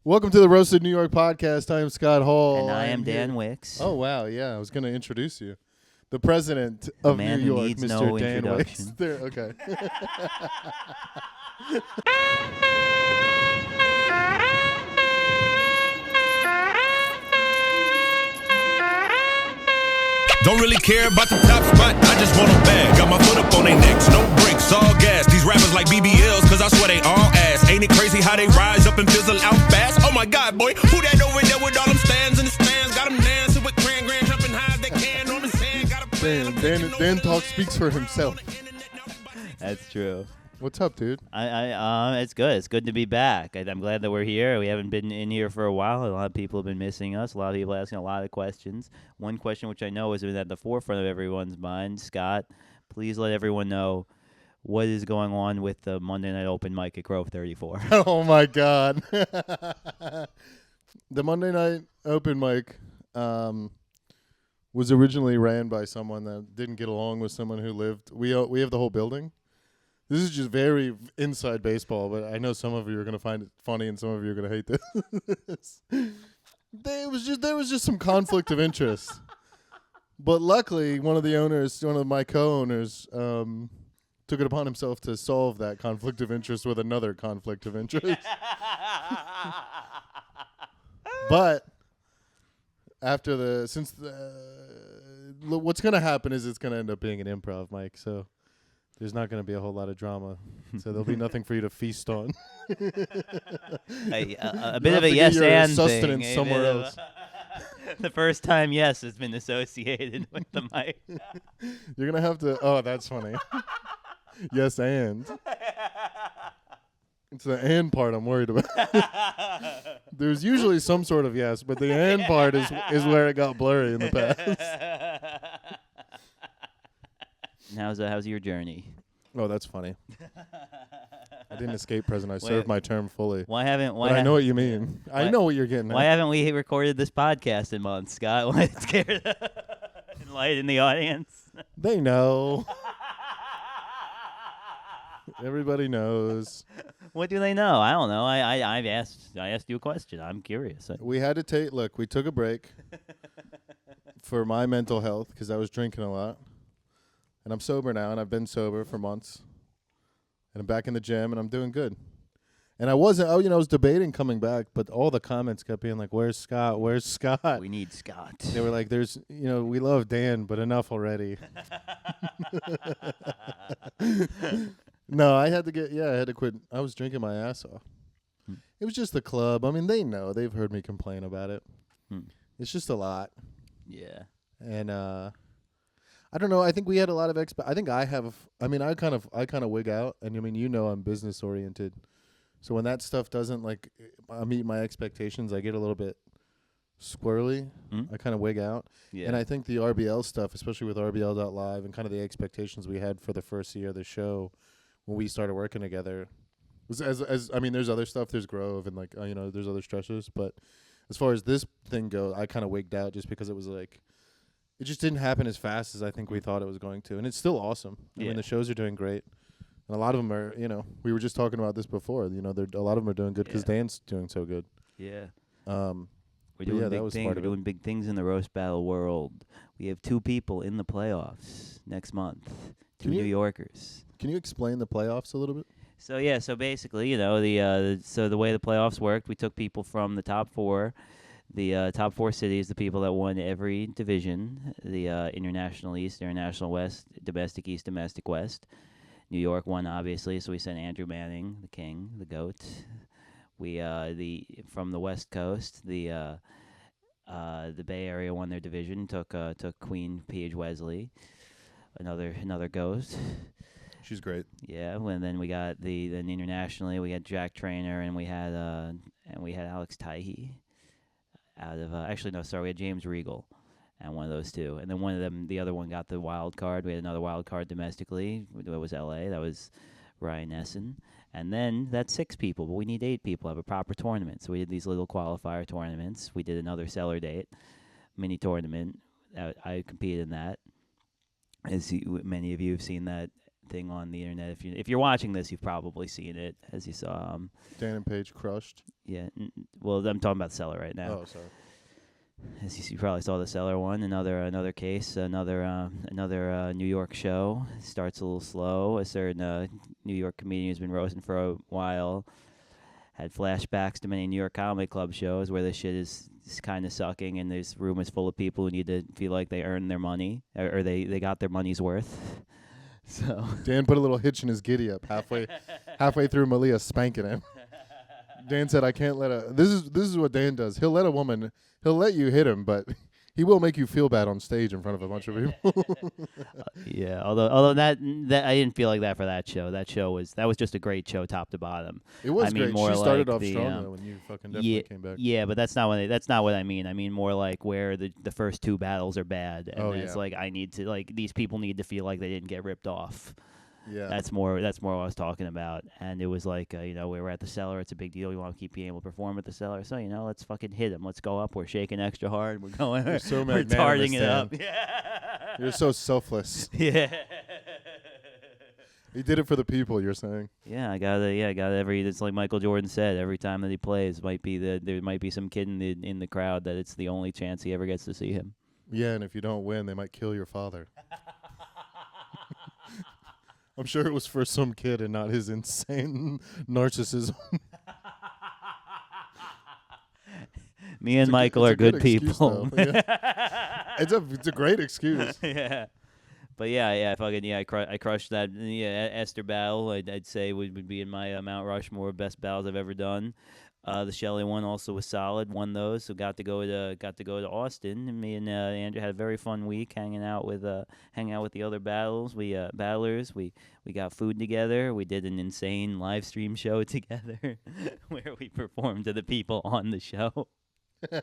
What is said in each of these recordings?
Welcome to the Roasted New York podcast. I am Scott Hall. And I am Dan Wickes. Oh, wow. Yeah, I was going to introduce you. The president of man New who York, needs Mr. no Dan introduction. Wickes. There, okay. Don't really care about the top spot, I just want a bag. Got my foot up on their necks, no brakes, all gas. These rappers like BBLs, cause I swear they all ass. Ain't it crazy how they rise up and fizzle out fast? Oh my God, boy, who that over there with all them stands in the stands? Got them dancing with grand jumping high as they can on his hand. Got a plan. Dan talk speaks for himself. That's true. What's up, dude? It's good. It's good to be back. I'm glad that we're here. We haven't been in here for a while. A lot of people have been missing us. A lot of people asking a lot of questions. One question which I know has been at the forefront of everyone's mind. Scott, please let everyone know what is going on with the Monday Night Open mic at Grove 34. Oh, my God. The Monday Night Open mic was originally ran by someone that didn't get along with someone who lived. We have the whole building. This is just very inside baseball, but I know some of you are going to find it funny and some of you are going to hate this. There was just some conflict of interest. But luckily, one of my co-owners, took it upon himself to solve that conflict of interest with another conflict of interest. But what's going to happen is it's going to end up being an improv mic, so there's not going to be a whole lot of drama, so there'll be nothing for you to feast on. A bit of a yes and sustenance thing. Somewhere else. The first time yes has been associated with the mic. You're going to have to. Oh, that's funny. Yes and. It's the and part I'm worried about. There's usually some sort of yes, but the and part is where it got blurry in the past. How's your journey? Oh, that's funny. I didn't escape prison. I served my term fully. I know what you mean. I know what you're getting at. Why haven't we recorded this podcast in months, Scott? Why scared? Enlighten the audience. They know. Everybody knows. What do they know? I don't know. I asked you a question. I'm curious. We had to we took a break for my mental health because I was drinking a lot. And I'm sober now, and I've been sober for months. And I'm back in the gym, and I'm doing good. And I was debating coming back, but all the comments kept being like, "Where's Scott? Where's Scott?" We need Scott. They were like, we love Dan, but enough already. No, I had to quit. I was drinking my ass off. It was just the club. I mean, they know. They've heard me complain about it. It's just a lot. Yeah. And I don't know. I think we had a lot of I think I have. I mean, I kind of wig out, and I mean, I'm business oriented, so when that stuff doesn't meet my expectations, I get a little bit squirrely. I kind of wig out, and I think the RBL stuff, especially with RBL.live and kind of the expectations we had for the first year of the show when we started working together, was I mean, there's other stuff. There's Grove and there's other stretches, but as far as this thing goes, I kind of wigged out just because it was like. It just didn't happen as fast as I think we thought it was going to. And it's still awesome. I mean, the shows are doing great. And a lot of them are, we were just talking about this before. A lot of them are doing good because Dan's doing so good. Yeah. We're doing big things. We're doing big things in the roast battle world. We have 2 people in the playoffs next month. 2 New Yorkers. Can you explain the playoffs a little bit? So basically, the way the playoffs worked, we took people from the top 4. The top 4 cities, the people that won every division, the International East, International West, Domestic East, Domestic West. New York won, obviously, so we sent Andrew Manning, the king, the GOAT. We from the West Coast, the Bay Area won their division, took Queen Paige Wesley, another GOAT. She's great. Yeah, and then we got then internationally we had Jack Trainer and we had Alex Tahi. We had James Regal and one of those 2. And then the other one got the wild card. We had another wild card domestically. It was LA. That was Ryan Essen. And then that's 6 people, but we need 8 people to have a proper tournament. So we did these little qualifier tournaments. We did another cellar date, mini tournament. I competed in that. As many of you have seen that thing on the internet. If you're watching this, you've probably seen it, as you saw. Dan and Paige crushed. Yeah. Well, I'm talking about Cellar right now. Oh, sorry. As you probably saw the Cellar one, another case, another New York show. Starts a little slow. A certain New York comedian who's been roasting for a while had flashbacks to many New York comedy club shows where this shit is kind of sucking, and there's rooms full of people who need to feel like they earned their money or they got their money's worth. So Dan put a little hitch in his giddy up halfway through Malia spanking him. Dan said, "I can't let a." This is what Dan does. He'll let you hit him, but he will make you feel bad on stage in front of a bunch of people. yeah, although that I didn't feel like that for that show. That was just a great show, top to bottom. It was I mean, great. More She started like off strong though, when you fucking definitely came back. Yeah, but that's not what I mean. I mean more like where the first two battles are bad, and it's like I need to like these people need to feel like they didn't get ripped off. Yeah, that's more what I was talking about. And it was like we were at the Cellar. It's a big deal. You want to keep being able to perform at the Cellar, so let's fucking hit him. Let's go up. We're shaking extra hard. We're going. You're so we're tarting it Dan. up. Yeah. You're so selfless. Yeah. He did it for the people. You're saying. Yeah, I got every. It's like Michael Jordan said. Every time that he plays, there might be some kid in the crowd that it's the only chance he ever gets to see him. Yeah, and if you don't win, they might kill your father. I'm sure it was for some kid and not his insane narcissism. Me and Michael are good people. It's a great excuse. Yeah. But I crushed that. Yeah, Esther battle. I'd say would be in my Mount Rushmore best battles I've ever done. The Shelley one also was solid. Won those, so got to go to Austin. And me and Andrew had a very fun week hanging out with the other battlers. We got food together. We did an insane live stream show together where we performed to the people on the show. You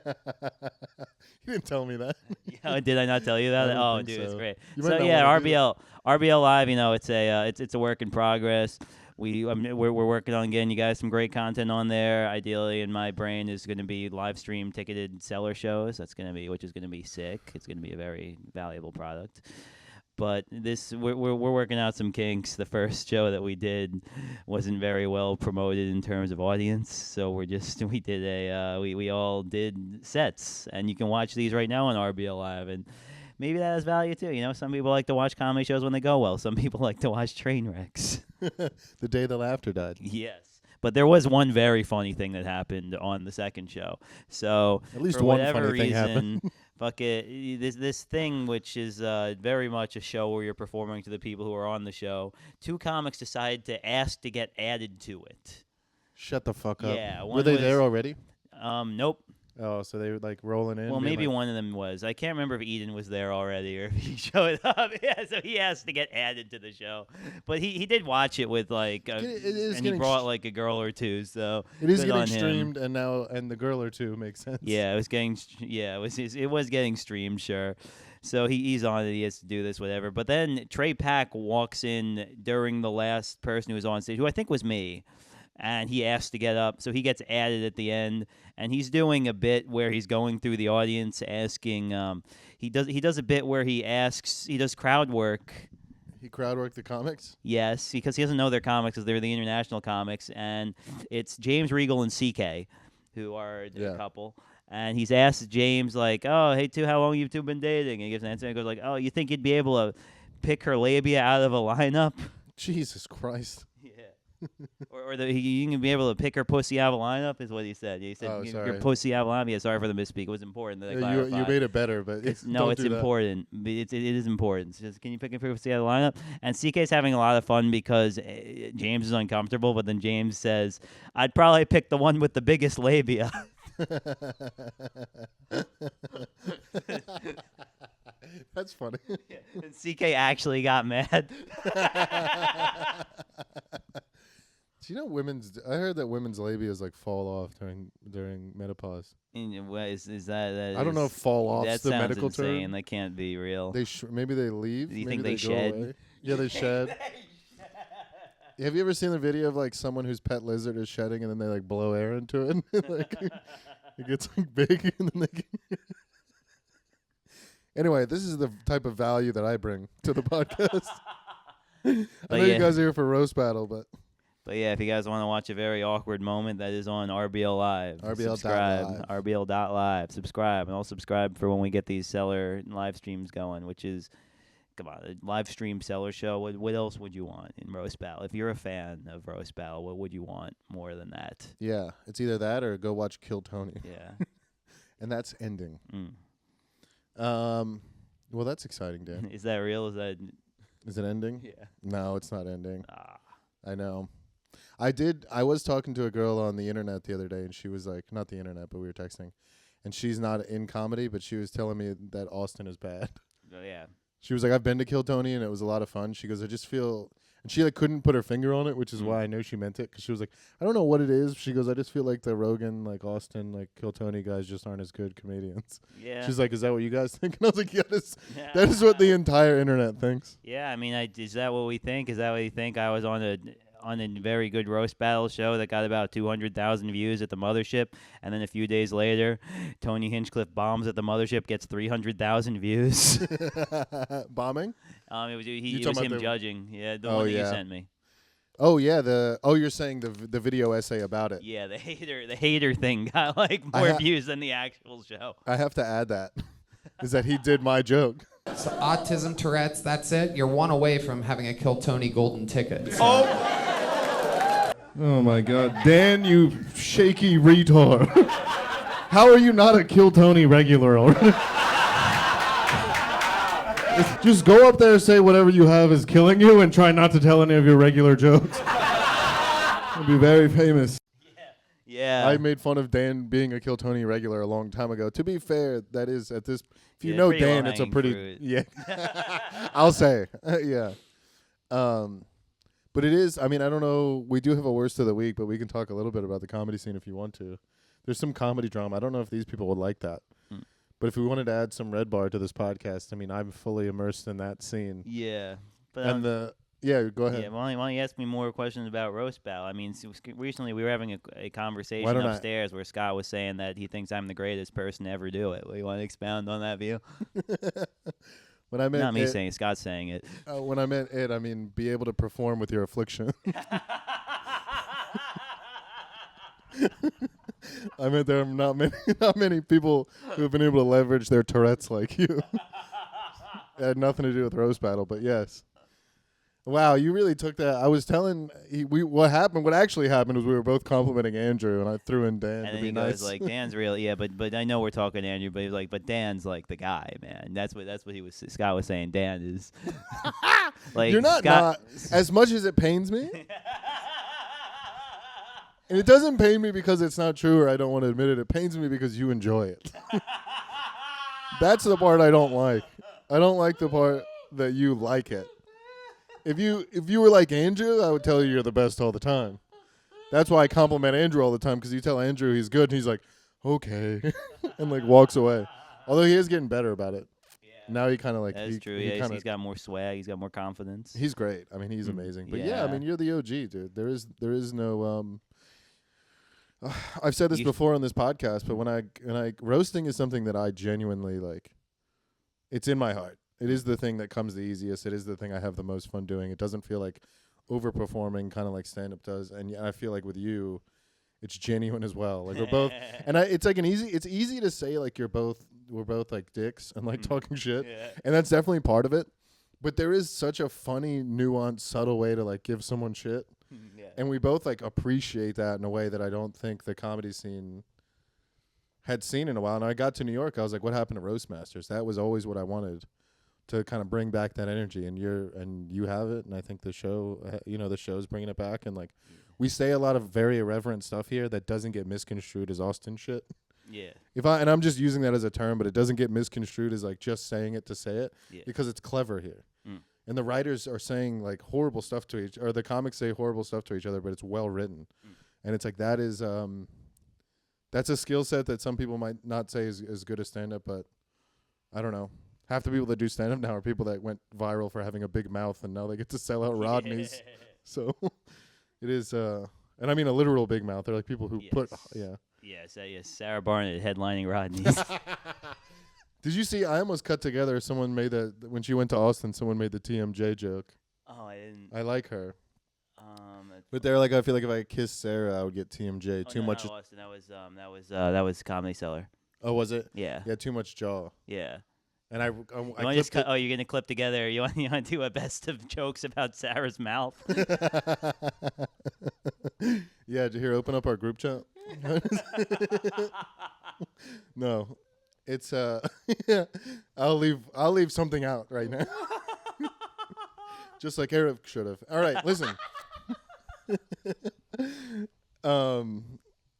didn't tell me that. Yeah, did I not tell you that? I Dude, so. it's great. So yeah, RBL Live. It's a work in progress. We're working on getting you guys some great content on there. Ideally, in my brain, is going to be live stream ticketed Cellar shows. Which is going to be sick. It's going to be a very valuable product. But we're working out some kinks. The first show that we did wasn't very well promoted in terms of audience, so we all did sets, and you can watch these right now on RBL Live, and maybe that has value too. Some people like to watch comedy shows when they go well. Some people like to watch train wrecks. The day the laughter died. Yes. But there was one very funny thing that happened on the second show. So at least for one whatever funny thing reason, happened. fuck it. This thing, which is very much a show where you're performing to the people who are on the show. Two comics decided to ask to get added to it. Shut the fuck up. Yeah. Were they there already? Nope. Oh, so they were like rolling in. Well, maybe one of them was. I can't remember if Eden was there already or if he showed up. Yeah, so he asked to get added to the show, but he did watch it with like, and he brought like a girl or two. So it is good getting on streamed, him. and the girl or two makes sense. Yeah, it was getting streamed, sure. So he's on it. He has to do this, whatever. But then Trey Pack walks in during the last person who was on stage, who I think was me. And he asked to get up, so he gets added at the end. And he's doing a bit where he's going through the audience, asking. He does a bit where he does crowd work. He crowd worked the comics. Yes, because he doesn't know their comics, because they're the international comics, and it's James Regal and CK, who are the couple. And he's asked James like, "Oh, hey, how long you two been dating?" And he gives an answer. And he goes like, "Oh, you think you'd be able to pick her labia out of a lineup?" Jesus Christ. Yeah. or you can be able to pick her pussy out of a lineup is what he said. He said your pussy out of a lineup. Yeah, sorry for the misspeak. It was important that I clarified. You made it better, but it's important. It is important. It's just, can you pick her pussy out of the lineup? And CK's having a lot of fun because James is uncomfortable, but then James says, "I'd probably pick the one with the biggest labia." That's funny. Yeah. And CK actually got mad. Do you know I heard that women's labias like fall off during menopause. Is that I don't know if fall off's the medical insane. term. That can't be real. Maybe they leave. Do you maybe think they shed? Go away. Yeah, they shed. Have you ever seen the video of like someone whose pet lizard is shedding and then they like blow air into it? And, like it gets like big and then they Anyway, this is the type of value that I bring to the podcast. I know you guys are here for roast battle, but yeah, if you guys want to watch a very awkward moment, that is on RBL Live. Subscribe. RBL.live. Subscribe. And I'll subscribe for when we get these seller live streams going, which is, come on, a live stream seller show. What else would you want in Roast Battle? If you're a fan of Roast Battle, what would you want more than that? yeah, it's either that or go watch Kill Tony. Yeah. And that's ending. Mm. Well, that's exciting, Dan. Is that real? Is it ending? Yeah. No, it's not ending. Ah. I know. I was talking to a girl on the internet the other day, and she was like, not the internet, but we were texting, and she's not in comedy, but she was telling me that Austin is bad. Oh, yeah. She was like, I've been to Kill Tony, and it was a lot of fun. She goes, I just feel, and she like couldn't put her finger on it, which is why I know she meant it, because she was like, I don't know what it is. She goes, I just feel like the Rogan, like Austin, like Kill Tony guys just aren't as good comedians. Yeah. She's like, is that what you guys think? And I was like, yeah, that is what the entire internet thinks. Yeah, I mean, is that what we think? Is that what you think? I was on a very good roast battle show that got about 200,000 views at the Mothership, and then a few days later, Tony Hinchcliffe bombs at the Mothership, gets 300,000 views. Bombing? It was him judging. Yeah, the one that you sent me. Oh yeah, you're saying the video essay about it. Yeah, the hater thing got like more views than the actual show. I have to add that. Is that he did my joke. So autism, Tourette's, that's it? You're one away from having a Kill Tony golden ticket. So. Oh my God, Dan, you shaky retard. How are you not a Kill Tony regular already? Just go up there, say whatever you have is killing you, and try not to tell any of your regular jokes. You'll be very famous. Yeah. I made fun of Dan being a Kill Tony regular a long time ago. To be fair, that is at this. If you know Dan, it's a pretty fruit. Yeah. I'll say yeah. But it is. I mean, I don't know. We do have a worst of the week, but we can talk a little bit about the comedy scene if you want to. There's some comedy drama. I don't know if these people would like that. But if we wanted to add some Red Bar to this podcast, I mean, I'm fully immersed in that scene. Yeah. But And yeah, go ahead. Yeah, why don't you ask me more questions about roast battle? I mean, recently we were having a conversation upstairs where Scott was saying that he thinks I'm the greatest person to ever do it. Well, you want to expound on that view? When I meant not me saying it, Scott's saying it. When I meant it, I mean be able to perform with your affliction. I meant there are not many people who have been able to leverage their Tourette's like you. It had nothing to do with roast battle, but yes. Wow, you really took that. I was telling what happened. What actually happened was we were both complimenting Andrew, and I threw in Dan. And to be then he nice. goes like, "Dan's real, yeah, but I know we're talking to Andrew, but he was like, but Dan's like the guy, man. That's what Scott was saying. Dan is like you're not as much as it pains me. And it doesn't pain me because it's not true or I don't want to admit it. It pains me because you enjoy it. That's the part I don't like. I don't like the part that you like it. If you were like Andrew, I would tell you you're the best all the time. That's why I compliment Andrew all the time, because you tell Andrew he's good, and he's like, okay, and like walks away. Although he is getting better about it. Yeah. Now he kind of like. That's true. He's got more swag. He's got more confidence. He's great. I mean, he's amazing. But yeah, I mean, you're the OG, dude. There is no. I've said this before on this podcast, but when I roasting is something that I genuinely like. It's in my heart. It is the thing that comes the easiest. It is the thing I have the most fun doing. It doesn't feel like overperforming, kind of like stand-up does. And I feel like with you, it's genuine as well. Like we're both, and it's like it's easy to say like we're both like dicks and like talking shit, and that's definitely part of it. But there is such a funny, nuanced, subtle way to like give someone shit, and we both like appreciate that in a way that I don't think the comedy scene had seen in a while. And I got to New York, I was like, what happened to Roast Masters? That was always what I wanted. To kind of bring back that energy, and you have it, and I think the show, the show's bringing it back, and like we say a lot of very irreverent stuff here that doesn't get misconstrued as Austin shit. Yeah. And I'm just using that as a term, but it doesn't get misconstrued as like just saying it to say it, because it's clever here, and the writers are saying like horrible stuff to or the comics say horrible stuff to each other, but it's well written, and it's like that is that's a skill set that some people might not say is as good as stand up, but I don't know. Half the people that do stand-up now are people that went viral for having a big mouth, and now they get to sell out Rodney's. So it is, and I mean a literal big mouth. They're like people who put, Yes, Sarah Barnett headlining Rodney's. Did you see, I almost cut together, someone made when she went to Austin, someone made the TMJ joke. Oh, I didn't. I like her. That's- But they're like, I feel like if I kissed Sarah, I would get TMJ. oh, Too no, much. Not Austin. That was Comedy Cellar. Oh, was it? Yeah. Yeah, too much jaw. Yeah. And I You want to clipped just cut? it. Oh, you're gonna clip together. You want to do a best of jokes about Sarah's mouth? Yeah, did you hear? Open up our group chat. No, it's yeah. I'll leave something out right now. Just like Eric should have. All right, listen.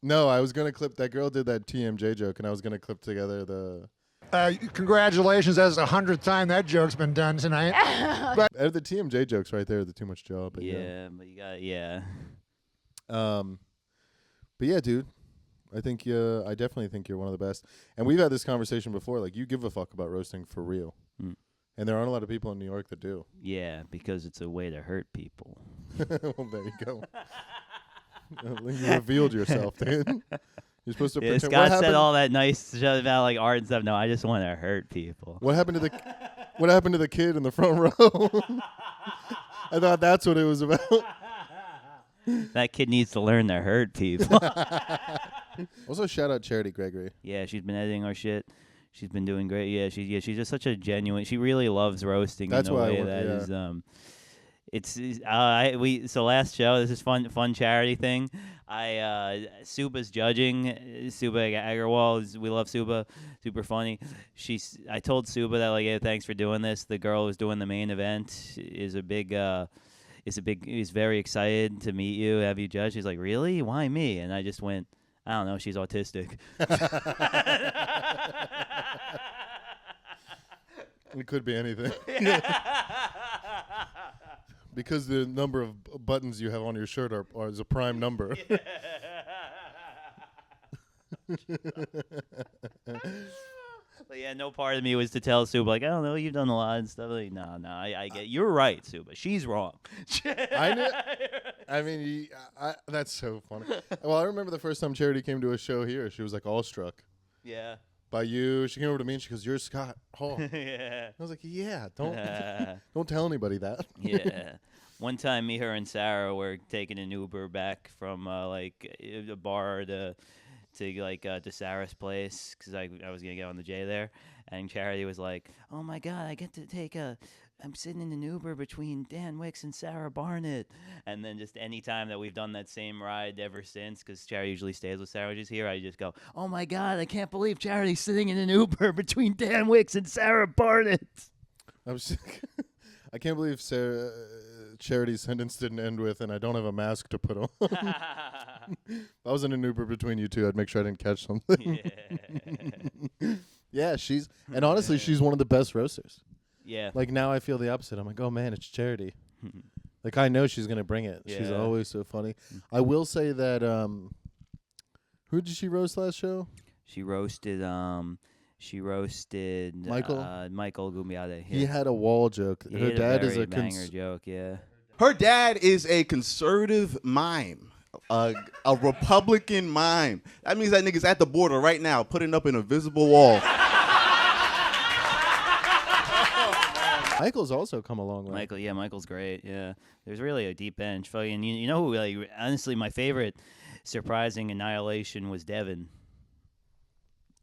No, I was gonna clip that girl did that TMJ joke, and I was gonna clip together the. Congratulations, that's the 100th time that joke's been done tonight. The TMJ jokes right there, the too much jaw. But But you got But yeah, dude, I definitely think you're one of the best. And we've had this conversation before. Like, you give a fuck about roasting for real, and there aren't a lot of people in New York that do. Yeah, because it's a way to hurt people. Well, there you go. You revealed yourself, dude. You're supposed to pretend. Scott said all that nice shit about like art and stuff. No, I just want to hurt people. What happened to the kid in the front row? I thought that's what it was about. That kid needs to learn to hurt people. Also, shout out Charity Gregory. Yeah, she's been editing our shit. She's been doing great. Yeah, she's just such a genuine. She really loves roasting. That's in a why way so last show, this is fun charity thing. Suba's judging. Suba Agarwal, we love Suba, super funny. I told Suba that like, hey, thanks for doing this. The girl who's doing the main event is very excited to meet you, have you judge. She's like, really? Why me? And I just went, I don't know, she's autistic. It could be anything. Because the number of buttons you have on your shirt is a prime number. But yeah, no part of me was to tell Suba, like, I don't know, you've done a lot and stuff. Like, no, I get, you're right, Suba. She's wrong. I knew. I mean, that's so funny. Well, I remember the first time Charity came to a show here. She was like awestruck Yeah. by you. She came over to me and she goes, "You're Scott Hall." Yeah. I was like, "Yeah, don't tell anybody that." Yeah. One time, me, her, and Sarah were taking an Uber back from like a bar to Sarah's place because I was gonna get on the J there, and Charity was like, "Oh my God, I get to I'm sitting in an Uber between Dan Wickes and Sarah Barnett." And then just any time that we've done that same ride ever since, because Charity usually stays with Sarah, just here, I just go, "Oh my God, I can't believe Charity's sitting in an Uber between Dan Wickes and Sarah Barnett." I can't believe Charity's sentence didn't end with, "and I don't have a mask to put on." If I was in an Uber between you two, I'd make sure I didn't catch something. Yeah, she's one of the best roasters. Yeah. Like, now I feel the opposite. I'm like, oh man, it's Charity. Like, I know she's gonna bring it. Yeah. She's always so funny. I will say that who did she roast last show? She roasted Michael? Michael Gumbiade. He had a wall joke. Her dad is a banger joke, yeah. Her dad is a conservative mime, a Republican mime. That means that nigga's at the border right now, putting up an invisible wall. Michael's also come a long way. Michael's great. Yeah, there's really a deep bench. Fucking, you know who? Like, honestly, my favorite surprising annihilation was Devin.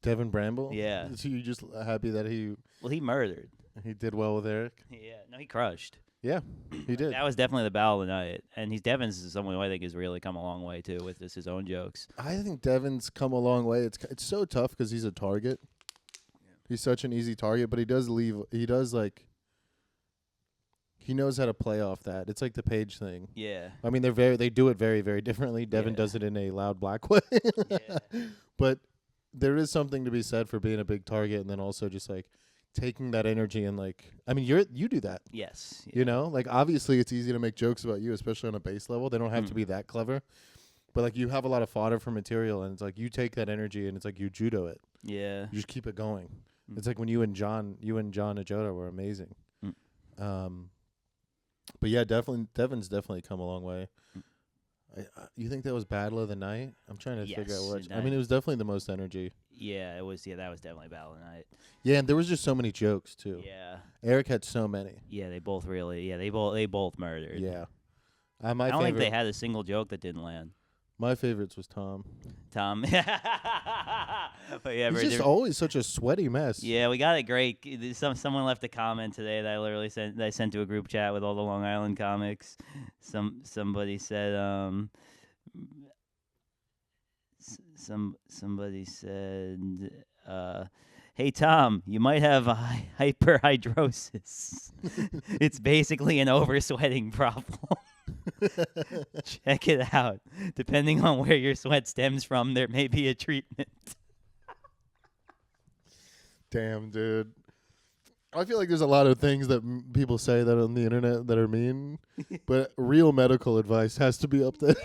Devin Bramble? Yeah. So you just happy that he murdered. He did well with Eric? Yeah, no, he crushed. Yeah, he did. That was definitely the battle of the night. And Devin's someone who I think has really come a long way, too, with his own jokes. I think Devin's come a long way. It's so tough because he's a target. Yeah. He's such an easy target, but he knows how to play off that. It's like the Page thing. Yeah. I mean, they do it very, very differently. Devin does it in a loud black way. Yeah. But there is something to be said for being a big target and then also just like taking that energy and like, I mean, you do that. Yes. Yeah. You know, like obviously it's easy to make jokes about you, especially on a base level. They don't have to be that clever, but like you have a lot of fodder for material, and it's like you take that energy and it's like you judo it. Yeah. You just keep it going. It's like when you and John Ajota were amazing. But yeah, Devin's definitely come a long way. You think that was Battle of the Night? I'm trying to figure out Yes, what. I mean, it was definitely the most energy. Yeah, it was. Yeah, that was definitely Battle of the Night. Yeah, and there was just so many jokes too. Yeah. Eric had so many. Yeah, they both really. Yeah, they both murdered. Yeah. I don't think they had a single joke that didn't land. My favorites was Tom. Tom. But yeah, He's just always such a sweaty mess. Yeah, we got it great. Someone left a comment today that I literally sent to a group chat with all the Long Island comics. Somebody said somebody said hey Tom, you might have hyperhidrosis. It's basically an oversweating problem. Check it out. Depending on where your sweat stems from, there may be a treatment. Damn, dude. I feel like there's a lot of things that people say that on the internet that are mean, but real medical advice has to be up there.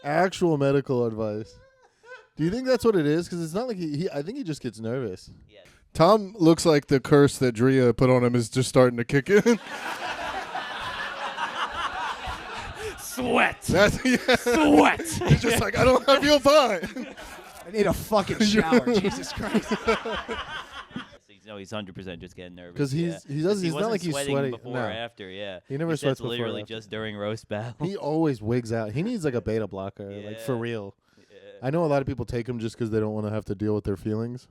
Actual medical advice. Do you think that's what it is? Because it's not like I think he just gets nervous. Yeah. Tom looks like the curse that Drea put on him is just starting to kick in. Sweat. Sweat. He's just like, I feel fine. I need a fucking shower. Jesus Christ. No, he's 100% just getting nervous. Because he's not like he's sweating before or after. Yeah, he never sweats before. Literally just during roast battle. He always wigs out. He needs like a beta blocker, like for real. Yeah. I know a lot of people take him just because they don't want to have to deal with their feelings,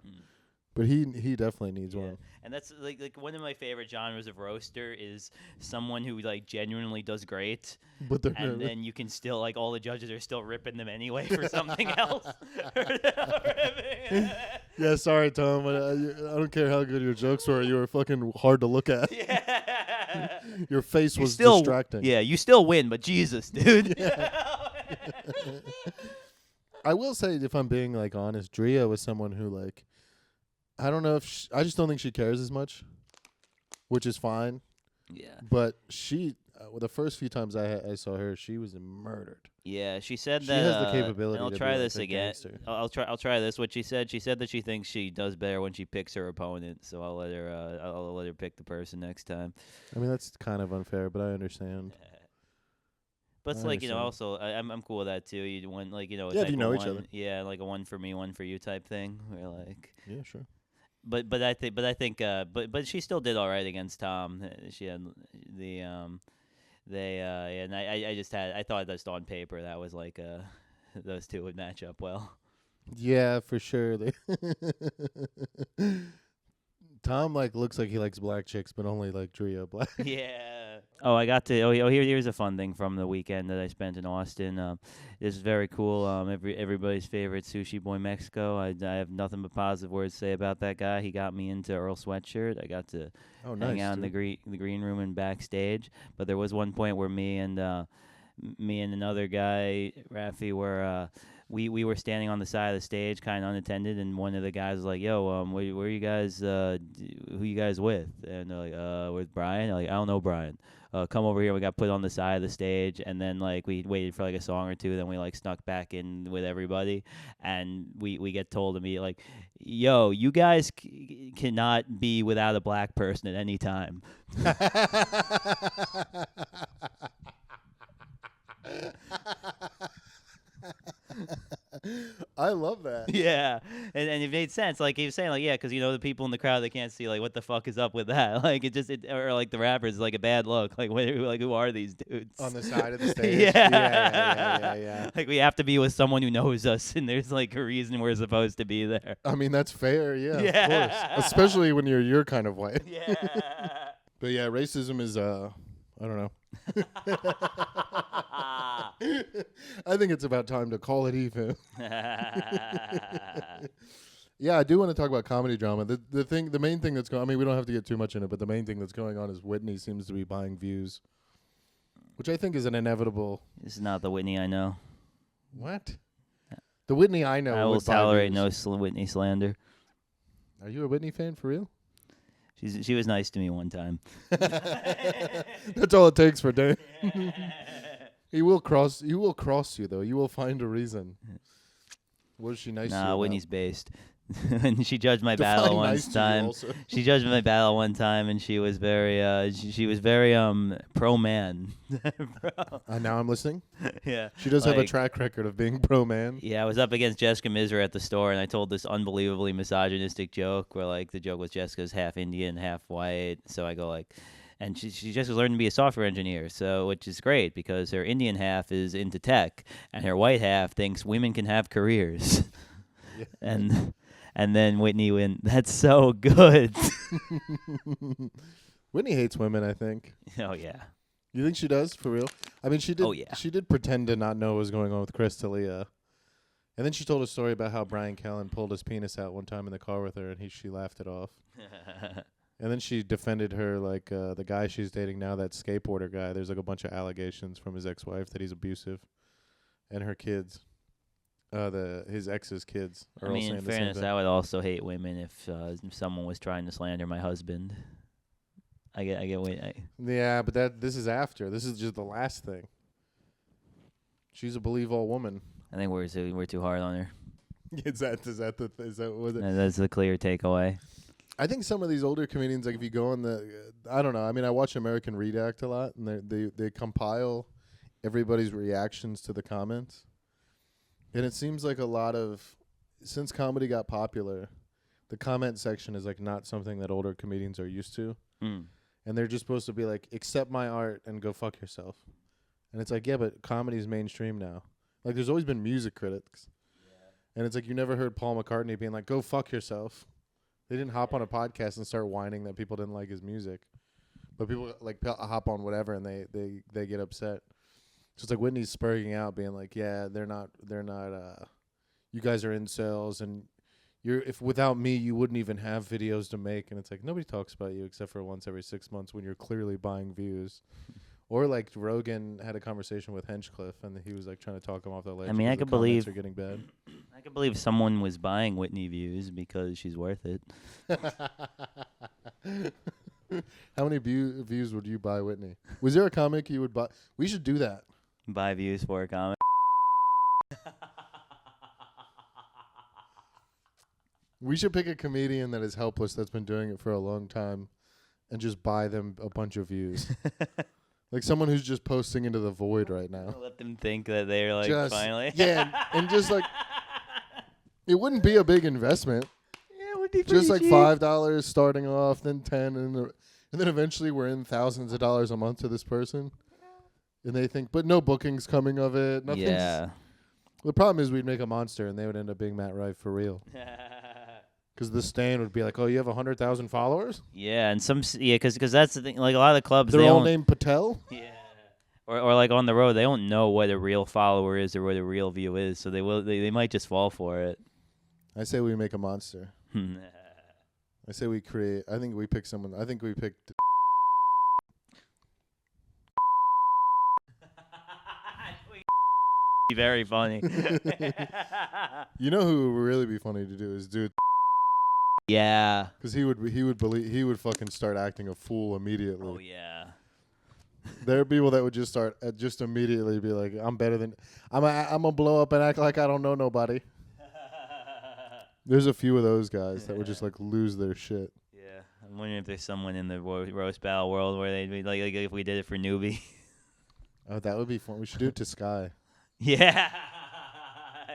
but he definitely needs one. And that's like one of my favorite genres of roaster is someone who like genuinely does great, but and then you can still like all the judges are still ripping them anyway for something else. Yeah, sorry, Tom. I don't care how good your jokes were. You were fucking hard to look at. Yeah. Your face was still, distracting. Yeah, you still win, but Jesus, dude. Yeah. I will say, if I'm being like honest, Drea was someone who like, I don't know if I just don't think she cares as much, which is fine. Yeah. But she, the first few times I saw her, she was murdered. Yeah, she said she that. She has the capability. And I'll to try be this like again. I'll try this. What she said. She said that she thinks she does better when she picks her opponent. So I'll let her. I'll let her pick the person next time. I mean, that's kind of unfair, but I understand. But it's like, also I'm cool with that too. You want like, it's yeah, like you know each other. Yeah, like a one for me, one for you type thing. Where like. Yeah, sure. But I think she still did all right against Tom. She had the and I thought just on paper that was like those two would match up well. Yeah, for sure. Tom like looks like he likes black chicks, but only like Drea black. Yeah. Oh, I got to. Here's a fun thing from the weekend that I spent in Austin. This is very cool. Everybody's favorite sushi boy Mexico. I have nothing but positive words to say about that guy. He got me into Earl Sweatshirt. I got to hang out in the green room and backstage. But there was one point where me and another guy, Rafi, were. We were standing on the side of the stage, kind of unattended, and one of the guys was like, "Yo, where you guys? Who you guys with?" And they're like, "With Brian." I'm like, "I don't know Brian. Come over here." We got put on the side of the stage, and then like we waited for like a song or two, then we like snuck back in with everybody, and we get told immediately like, "Yo, you guys cannot be without a black person at any time." I love that. Yeah, and it made sense. Like he was saying, like because the people in the crowd, they can't see like what the fuck is up with that. Like or like the rappers, like a bad look. Like who are these dudes on the side of the stage? Yeah. Like we have to be with someone who knows us, and there's like a reason we're supposed to be there. I mean that's fair. Yeah, of course. Especially when you're kind of white. Yeah. But yeah, racism is I don't know. I think it's about time to call it even. Yeah, I do want to talk about comedy drama. The main thing that's going. I mean, we don't have to get too much in it, but the main thing that's going on is Whitney seems to be buying views, which I think is an inevitable. This is not the Whitney I know. What? The Whitney I know. I will tolerate no Whitney slander. Are you a Whitney fan for real? She was nice to me one time. That's all it takes for Dan. He will cross you though. You will find a reason. Was she nice to you? Nah, Whitney's based. And she judged my Define battle one nice to you time. also. She judged my battle one time, and she was very she was very pro man. Now I'm listening. Yeah. She does have a Like, track record of being pro man. Yeah, I was up against Jessica Misra at the store, and I told this unbelievably misogynistic joke where, like, the joke was Jessica's half Indian, half white. So I go, like, and she just was learning to be a software engineer, so which is great because her Indian half is into tech, and her white half thinks women can have careers. Yeah. And then Whitney went, "That's so good." Whitney hates women, I think. Oh yeah. You think she does, for real? I mean, she did. Oh, yeah. She did pretend to not know what was going on with Chris D'Elia. And then she told a story about how Brian Callen pulled his penis out one time in the car with her, and she laughed it off. And then she defended her, like, the guy she's dating now, that skateboarder guy. There's, like, a bunch of allegations from his ex-wife that he's abusive. And her kids. His ex's kids are I all mean, saying in the same fairness, thing. I would also hate women if someone was trying to slander my husband. I get. Yeah, but this is after. This is just the last thing. She's a believe all woman. I think we're too hard on her. Is that what it? That's the clear takeaway. I think some of these older comedians, like if you go on I don't know. I mean, I watch American Redact a lot, and they compile everybody's reactions to the comments, and it seems like a lot of since comedy got popular, the comment section is like not something that older comedians are used to, and they're just supposed to be like, accept my art and go fuck yourself, and it's like, yeah, but comedy's mainstream now. Like, there's always been music critics, and it's like you never heard Paul McCartney being like, go fuck yourself. They didn't hop on a podcast and start whining that people didn't like his music. But people like hop on whatever and they get upset. So it's like Whitney's spurring out being like, yeah, they're not you guys are incels and if without me you wouldn't even have videos to make. And it's like nobody talks about you except for once every 6 months when you're clearly buying views. Or like Rogan had a conversation with Hinchcliffe and he was like trying to talk him off the ledge. I mean, I because could the comments believe are getting bad. I could believe someone was buying Whitney views because she's worth it. How many views would you buy Whitney? Was there a comic you would buy? We should do that. Buy views for a comic. We should pick a comedian that is helpless that's been doing it for a long time and just buy them a bunch of views. Like someone who's just posting into the void right now. Let them think that they're like Just- finally. Yeah, and just like it wouldn't be a big investment. Yeah, it would be Just like cheap. $5 starting off, then 10 and then eventually we're in thousands of dollars a month to this person. And they think, but no bookings coming of it. Nothing's. Yeah. The problem is we'd make a monster and they would end up being Matt Rife for real. Because the stand would be like, oh, you have 100,000 followers? Yeah, and because that's the thing. Like a lot of the clubs, They're they all don't. named Patel? Yeah. Or like on the road, they don't know what a real follower is or what a real view is, so they might just fall for it. I say we make a monster. I say we create. I think we pick someone. I think we picked. Very funny. You know who would really be funny to do is dude. Yeah. Because he would fucking start acting a fool immediately. Oh yeah. There are people that would just start just immediately be like, I'm better than I'm gonna blow up and act like I don't know nobody. There's a few of those guys that would just like lose their shit. Yeah. I'm wondering if there's someone in the roast battle world where they'd be like if we did it for newbie. Oh, that would be fun. We should do it to Sky. Yeah.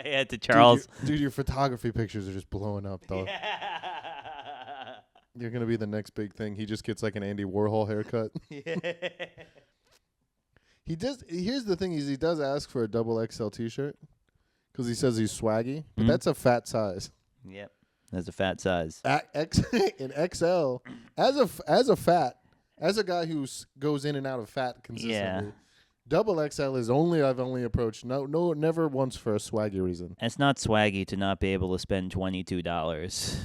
Yeah, to Charles. Dude, your photography pictures are just blowing up, dog. Yeah. You're gonna be the next big thing. He just gets like an Andy Warhol haircut. Yeah. He does. Here's the thing: he does ask for a double XL T-shirt because he says he's swaggy, but that's a fat size. Yep. That's a fat size. In XL, as a guy who goes in and out of fat consistently. Yeah. Double XL is I've only approached never once for a swaggy reason. It's not swaggy to not be able to spend $22.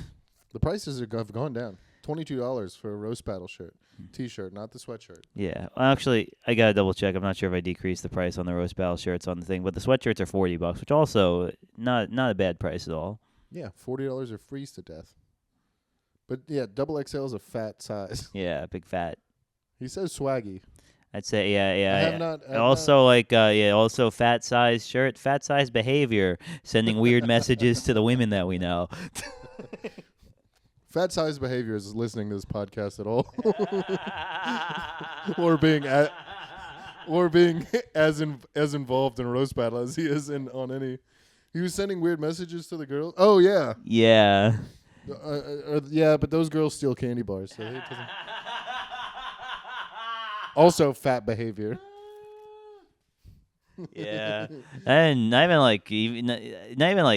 The prices have gone down. $22 for a roast battle shirt, T-shirt, not the sweatshirt. Yeah. Well, actually, I gotta double check. I'm not sure if I decreased the price on the roast battle shirts on the thing, but the sweatshirts are $40, which also not a bad price at all. Yeah, $40 are freeze to death. But yeah, double XL is a fat size. Yeah, big fat. He says swaggy. I'd say yeah. I have not. Also fat size shirt, fat size behavior, sending weird messages to the women that we know. Fat size behavior is listening to this podcast at all, or being as involved in a roast battle as he is on any. He was sending weird messages to the girls. Oh yeah. Yeah. Yeah, but those girls steal candy bars. So it doesn't. Also, fat behavior. Yeah, and not even like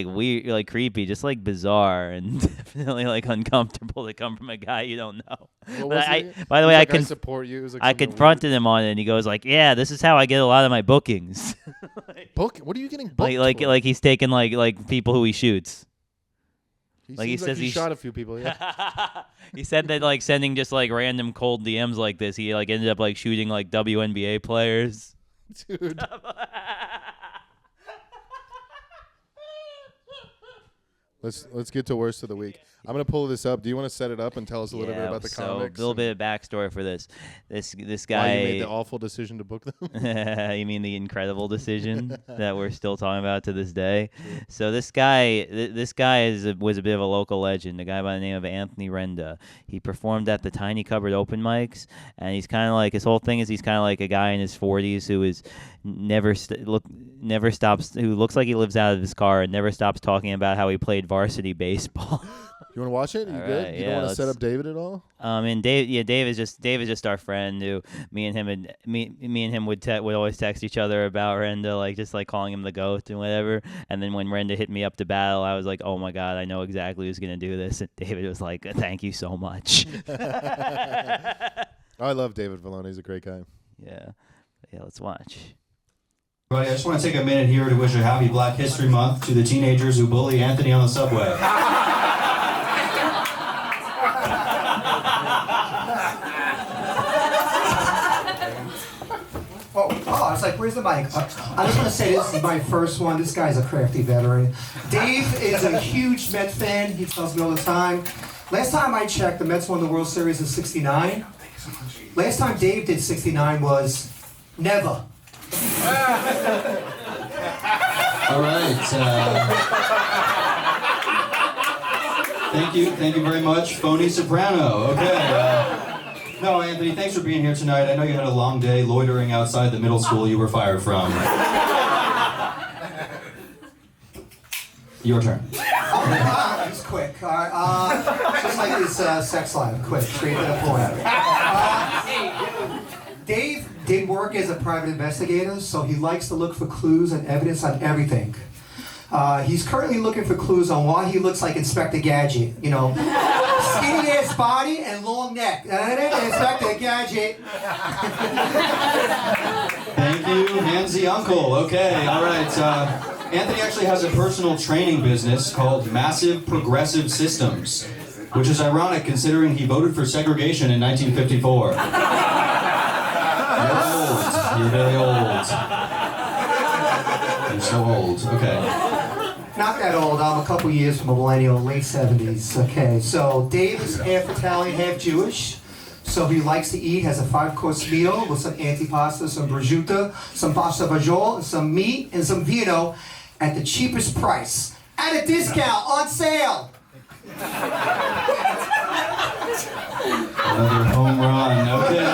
weird, like creepy, just like bizarre and definitely like uncomfortable to come from a guy you don't know. But by the way, I support you. I confronted him on it, and he goes like, "Yeah, this is how I get a lot of my bookings." Book? What are you getting booked like for? he's taking like people who he shoots. He says he shot a few people. Yeah. He said that like sending just like random cold DMs like this, he like ended up like shooting like WNBA players. Dude. Let's get to worst of the week. I'm gonna pull this up. Do you want to set it up and tell us a little bit about the comics? A little bit of backstory for this. This guy. Why you made the awful decision to book them? You mean the incredible decision that we're still talking about to this day? Sure. So this guy was a bit of a local legend. A guy by the name of Anthony Renda. He performed at the Tiny Cupboard open mics, and he's kind of like, his whole thing is he's kind of like a guy in his 40s who is never stops, who looks like he lives out of his car and never stops talking about how he played varsity baseball. You want to watch it? You all good? Right, you don't want to set up David at all? And Dave is just our friend who me and him would always text each other about Renda, like just like calling him the GOAT and whatever. And then when Renda hit me up to battle, I was like, oh my God, I know exactly who's gonna do this. And David was like, thank you so much. I love David Vallone. He's a great guy. Yeah, let's watch. Everybody, I just want to take a minute here to wish a happy Black History Month to the teenagers who bully Anthony on the subway. I was like, where's the mic? I just want to say this is my first one. This guy's a crafty veteran. Dave is a huge Mets fan. He tells me all the time. Last time I checked, the Mets won the World Series in '69. Last time Dave did 69 was never. All right. Thank you very much, Phony Soprano. Okay. No, Anthony, thanks for being here tonight. I know you had a long day loitering outside the middle school you were fired from. Your turn. He's quick. All right. Just like his sex life. Quick, straight to the point. Dave did work as a private investigator, so he likes to look for clues and evidence on everything. He's currently looking for clues on why he looks like Inspector Gadget. You know, skinny ass body and long neck. Inspector Gadget. Thank you, Handsy Uncle. Okay, all right. Anthony actually has a personal training business called Massive Progressive Systems, which is ironic considering he voted for segregation in 1954. You're old. You're very old. You're so old. Okay. Not that old. I'm a couple years from a millennial, late 70s. Okay, so Dave is half Italian, half Jewish. So he likes to eat, has a 5-course meal with some antipasta, some prosciutto, some pasta fagioli, some meat, and some vino at the cheapest price. At a discount, on sale. Another home run. Okay.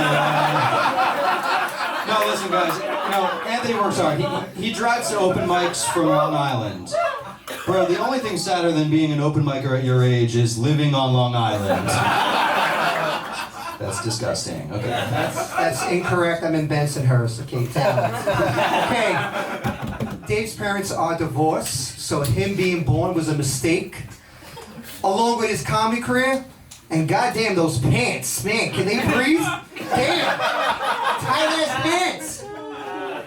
No, listen, guys. No, Anthony works hard. He drives to open mics from Long Island. Bro, the only thing sadder than being an open micer at your age is living on Long Island. That's disgusting. Okay. That's incorrect. I'm in Bensonhurst, okay, town. Okay. Dave's parents are divorced, so him being born was a mistake. Along with his comedy career, and goddamn those pants, man, can they breathe? Damn, tight ass pants.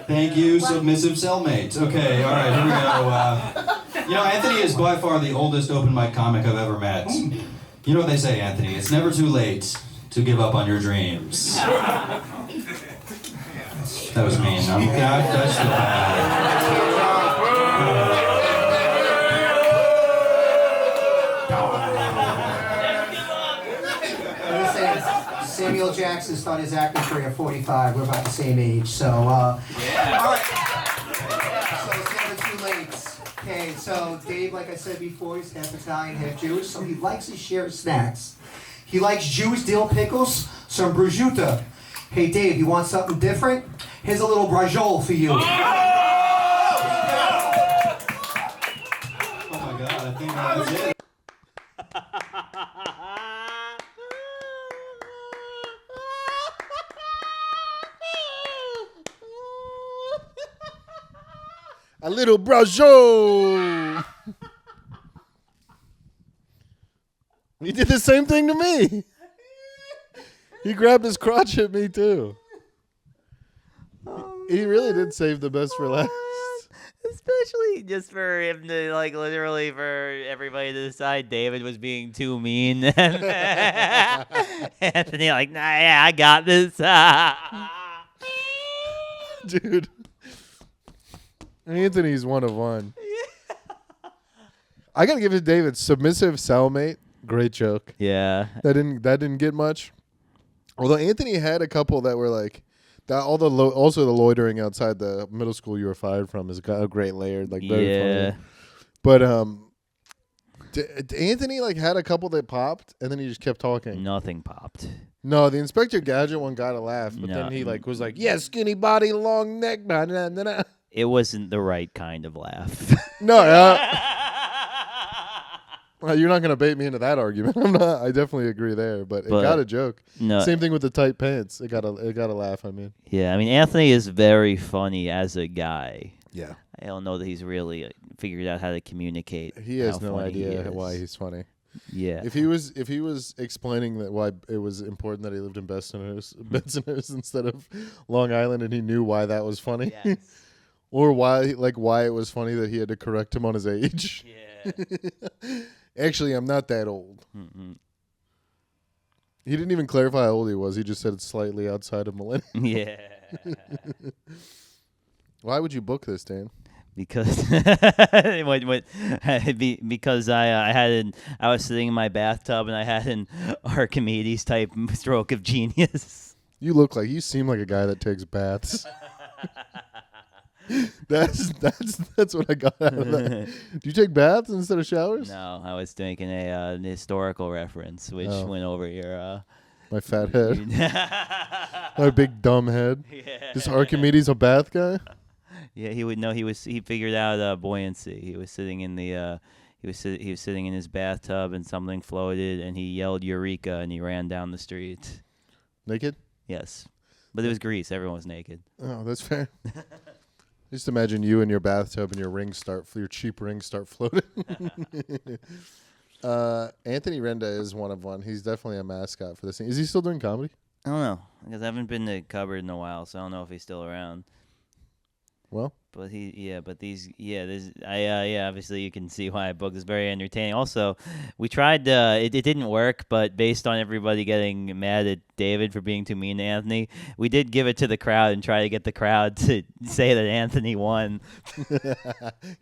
Thank you, submissive cellmate. Okay, all right, here we go. You know, Anthony is by far the oldest open mic comic I've ever met. You know what they say, Anthony? It's never too late to give up on your dreams. That was mean. I feel bad. Samuel Jackson started his acting career at 45. We're about the same age, so all right. So it's never too late. Okay, so Dave Dave, like I said before, he's half Italian, half Jewish, so he likes to share snacks. He likes Jewish dill pickles, some prosciutto. Hey, Dave, you want something different? Here's a little braciole for you. Oh my God, I think that's it. A little braciole. He did the same thing to me. He grabbed his crotch at me too. He really did save the best for last. Especially just for him to, like, literally for everybody to decide David was being too mean. And Anthony, like, nah, yeah, I got this. Dude. Anthony's one of one. I gotta give it to David. Submissive cellmate. Great joke. Yeah. That didn't get much. Although Anthony had a couple that were like that. Also the loitering outside the middle school you were fired from is a great layered, like very funny. But Anthony like had a couple that popped and then he just kept talking. Nothing popped. No, the Inspector Gadget one got a laugh, but then he like was like, "Yeah, skinny body, long neck." Nah, nah, nah, nah. It wasn't the right kind of laugh. No, you're not gonna bait me into that argument. I'm not. I definitely agree there, but it got a joke. No. Same thing with the tight pants. It got a laugh. I mean. Yeah, I mean Anthony is very funny as a guy. Yeah. I don't know that he's really figured out how to communicate. He has no funny he idea is. why he's funny. Yeah. If he was explaining that why it was important that he lived in Bensonhurst instead of Long Island, and he knew why that was funny, Yes. or why it was funny that he had to correct him on his age. Yeah. Actually, I'm not that old. Mm-mm. He didn't even clarify how old he was. He just said it's slightly outside of millennium. Yeah. Why would you book this, Dan? Because because I was sitting in my bathtub and I had an Archimedes type stroke of genius. You seem like a guy that takes baths. That's what I got out of that. Do you take baths instead of showers? No, I was making an historical reference, which went over your my fat head, my big dumb head. Yeah. Is Archimedes a bath guy? Yeah, he would know. He figured out buoyancy. He was sitting in the he was sitting in his bathtub and something floated and he yelled "Eureka!" and he ran down the street. Naked? Yes, but it was Greece. Everyone was naked. Oh, that's fair. Just imagine you in your bathtub and your cheap rings start floating. Anthony Renda is one of one. He's definitely a mascot for this thing. Is he still doing comedy? I don't know because I haven't been to Cupboard in a while, so I don't know if he's still around. Well, but obviously you can see why I booked this. Very entertaining. Also, we tried, it didn't work, but based on everybody getting mad at David for being too mean to Anthony, we did give it to the crowd and try to get the crowd to say that Anthony won.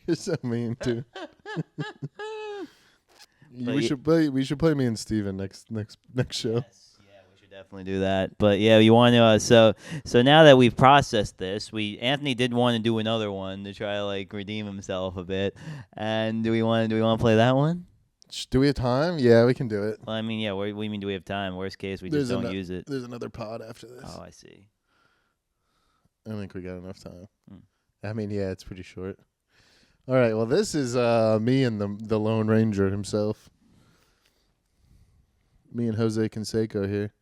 You're so mean too. But we should play me and Steven next show. Yes. Definitely do that. But yeah, you want to so now that we've processed this, Anthony did want to do another one to try to like redeem himself a bit. And do we want to play that one? Do we have time? Yeah, we can do it. Well, I mean, yeah, what do you mean do we have time? Worst case, we just don't use it. There's another pod after this. Oh, I see. I think we got enough time. I mean, yeah, it's pretty short. All right, well, this is me and the Lone Ranger himself. Me and Jose Canseco here.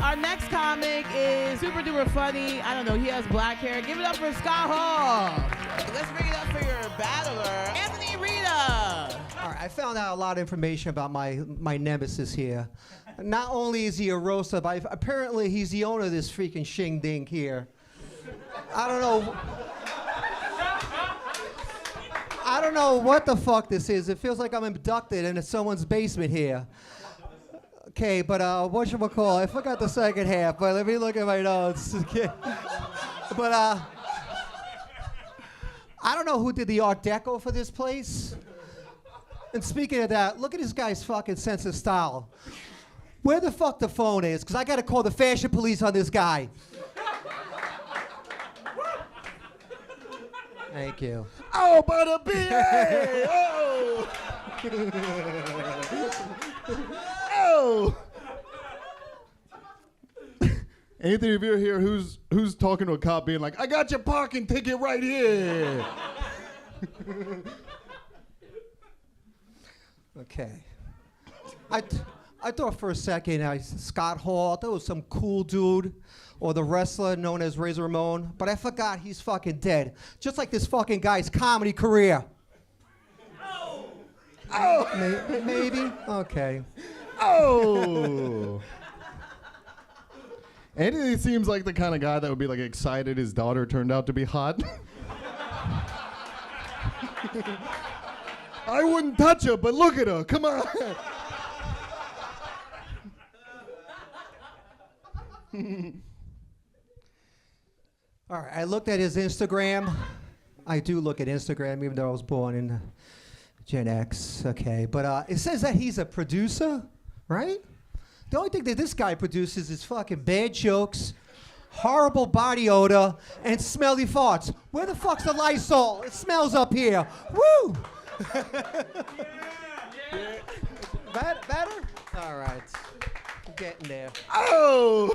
Our next comic is super duper funny. I don't know, he has black hair. Give it up for Scott Hall. Let's bring it up for your battler, Anthony Renda. All right, I found out a lot of information about my nemesis here. Not only is he a roaster, but apparently he's the owner of this freaking shing ding here. I don't know what the fuck this is. It feels like I'm abducted into someone's basement here. Okay, but whatchamacall, I forgot the second half, but let me look at my notes. Okay. But I don't know who did the Art Deco for this place. And speaking of that, look at this guy's fucking sense of style. Where the fuck the phone is? Because I got to call the fashion police on this guy. Thank you. Oh, but a BA! Oh! Oh! Anthony, if you're here, who's talking to a cop being like, I got your parking ticket right here. Okay. I thought for a second, Scott Hall, I thought it was some cool dude or the wrestler known as Razor Ramon, but I forgot he's fucking dead. Just like this fucking guy's comedy career. Oh! Maybe? Okay. Oh! Anthony seems like the kind of guy that would be like excited his daughter turned out to be hot. I wouldn't touch her, but look at her. Come on. All right, I looked at his Instagram. I do look at Instagram, even though I was born in Gen X. Okay, but it says that he's a producer, right? The only thing that this guy produces is fucking bad jokes, horrible body odor, and smelly farts. Where the fuck's the Lysol? It smells up here. Woo! Better? All right. I'm getting there. Oh!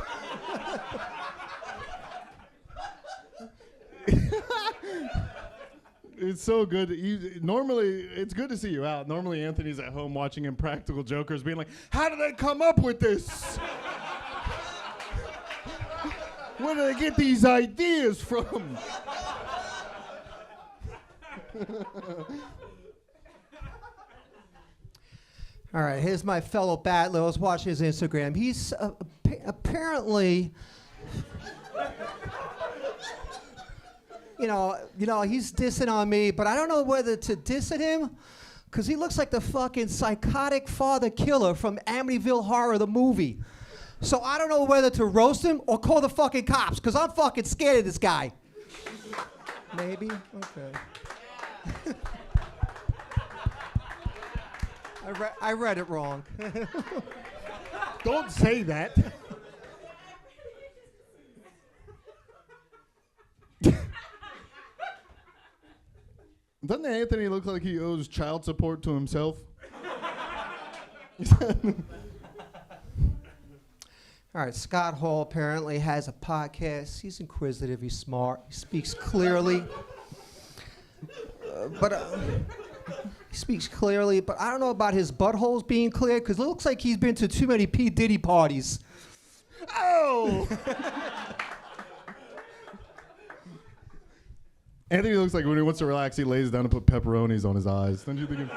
It's so good. Normally, it's good to see you out. Normally, Anthony's at home watching Impractical Jokers being like, how did they come up with this? Where do they get these ideas from? All right, here's my fellow battler. I was watching his Instagram. He's apparently... You know, he's dissing on me, but I don't know whether to diss at him, because he looks like the fucking psychotic father killer from Amityville Horror, the movie. So I don't know whether to roast him or call the fucking cops, because I'm fucking scared of this guy. Maybe? Okay. I read it wrong. Don't say that. Doesn't Anthony look like he owes child support to himself? All right, Scott Hall apparently has a podcast. He's inquisitive, he's smart, he speaks clearly. He speaks clearly, but I don't know about his buttholes being clear, because it looks like he's been to too many P. Diddy parties. Oh! Anthony looks like when he wants to relax, he lays down and put pepperonis on his eyes. Don't you think?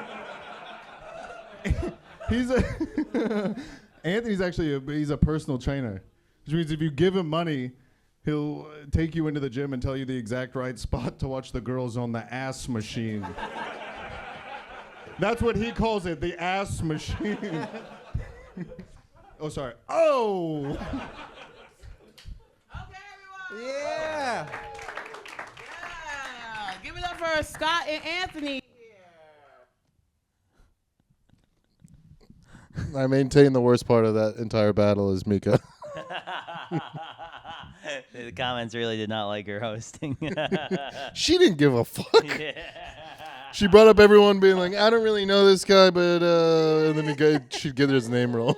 Anthony's actually he's a personal trainer, which means if you give him money, he'll take you into the gym and tell you the exact right spot to watch the girls on the ass machine. That's what he calls it, the ass machine. Oh, sorry. Oh! Okay, everyone. Yeah! Give it up for Scott and Anthony here. I maintain the worst part of that entire battle is Mika. The comments really did not like her hosting. She didn't give a fuck. Yeah. She brought up everyone being like, I don't really know this guy, but and then she'd get his name wrong.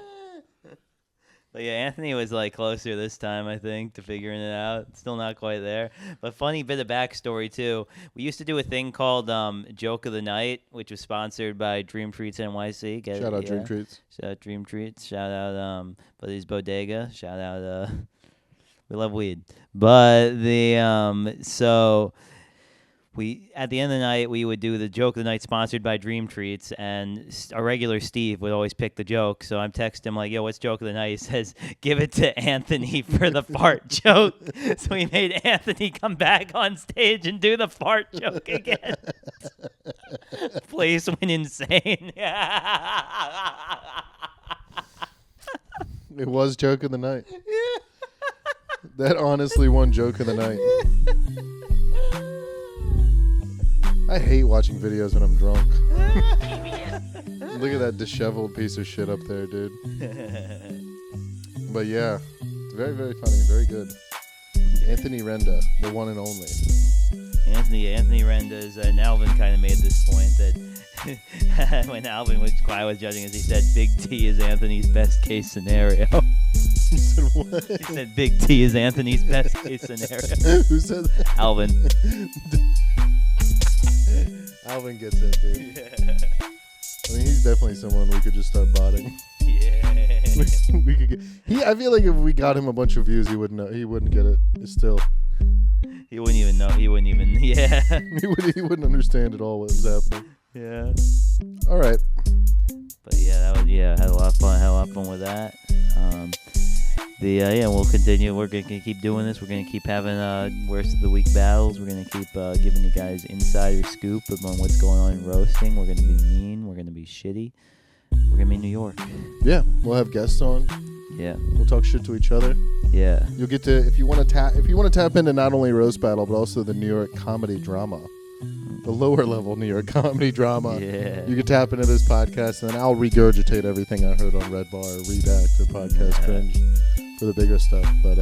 But yeah, Anthony was like closer this time, I think, to figuring it out. Still not quite there. But funny bit of backstory, too. We used to do a thing called Joke of the Night, which was sponsored by Dream Treats NYC. Shout out Dream Treats. Shout out Dream Treats. Shout out Buddy's Bodega. Shout out, we love weed. But so... We at the end of the night, we would do the Joke of the Night sponsored by Dream Treats, and our regular Steve would always pick the joke. So I'm texting him like, yo, what's Joke of the Night? He says, give it to Anthony for the fart joke. So we made Anthony come back on stage and do the fart joke again. Place went insane. It was Joke of the Night. That honestly won Joke of the Night. I hate watching videos when I'm drunk. Look at that disheveled piece of shit up there, dude. But yeah, it's very, very funny. Very good. Anthony Renda, the one and only. Anthony Renda has now been kind of made this point that When Alvin was quiet was judging us, he said Big T is Anthony's best case scenario. He said what? He said Big T is Anthony's best case scenario. Who said that? Alvin. Alvin gets it, dude. Yeah. I mean, he's definitely someone we could just start botting. Yeah. We could get. I feel like if we got him a bunch of views, he wouldn't know. He wouldn't get it. Still, He wouldn't even know. He wouldn't even. Yeah. he wouldn't understand at all what was happening. Yeah. All right. But yeah, that was had a lot of fun. Had a lot of fun with that. We'll continue. We're gonna keep doing this. We're gonna keep having worst of the week battles. We're gonna keep giving you guys insider scoop on what's going on in roasting. We're gonna be mean. We're gonna be shitty. We're gonna be in New York. Yeah, we'll have guests on. Yeah. We'll talk shit to each other. Yeah. You'll get to if you want to tap into not only roast battle but also the New York comedy drama, the lower level New York comedy drama. Yeah. You can tap into this podcast, and then I'll regurgitate everything I heard on Red Bar, or redact, or podcast cringe for the bigger stuff. But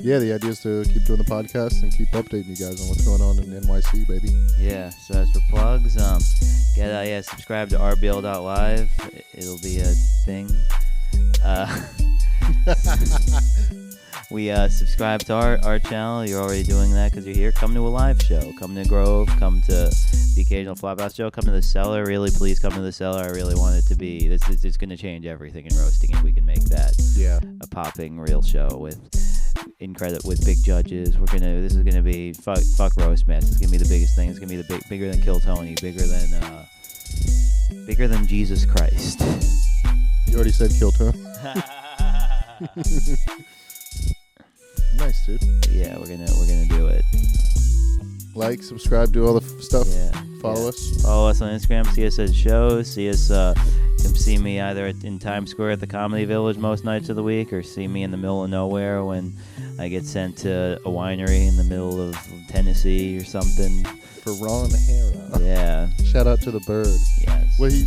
yeah, the idea is to keep doing the podcast and keep updating you guys on what's going on in NYC, baby. Yeah. So as for plugs, subscribe to rbl.live. It'll be a thing. We subscribe to our channel. You're already doing that because you're here. Come to a live show. Come to Grove. Come to the occasional Flophouse show. Come to the Cellar. Really, please come to the Cellar. I really want it to be. It's going to change everything in roasting if we can make that a popping real show with big judges. This is gonna be fuck roast match. It's gonna be the biggest thing. It's gonna be bigger than Kill Tony. Bigger than Jesus Christ. You already said Kill Tony. Nice, dude. Yeah, we're gonna do it. Like, subscribe, do all the stuff. Yeah. Follow us. Follow us on Instagram. See us at shows. See us. Come see me either in Times Square at the Comedy Village most nights of the week, or see me in the middle of nowhere when I get sent to a winery in the middle of Tennessee or something. For Ron Hara. Yeah. Shout out to the bird. Yes. What he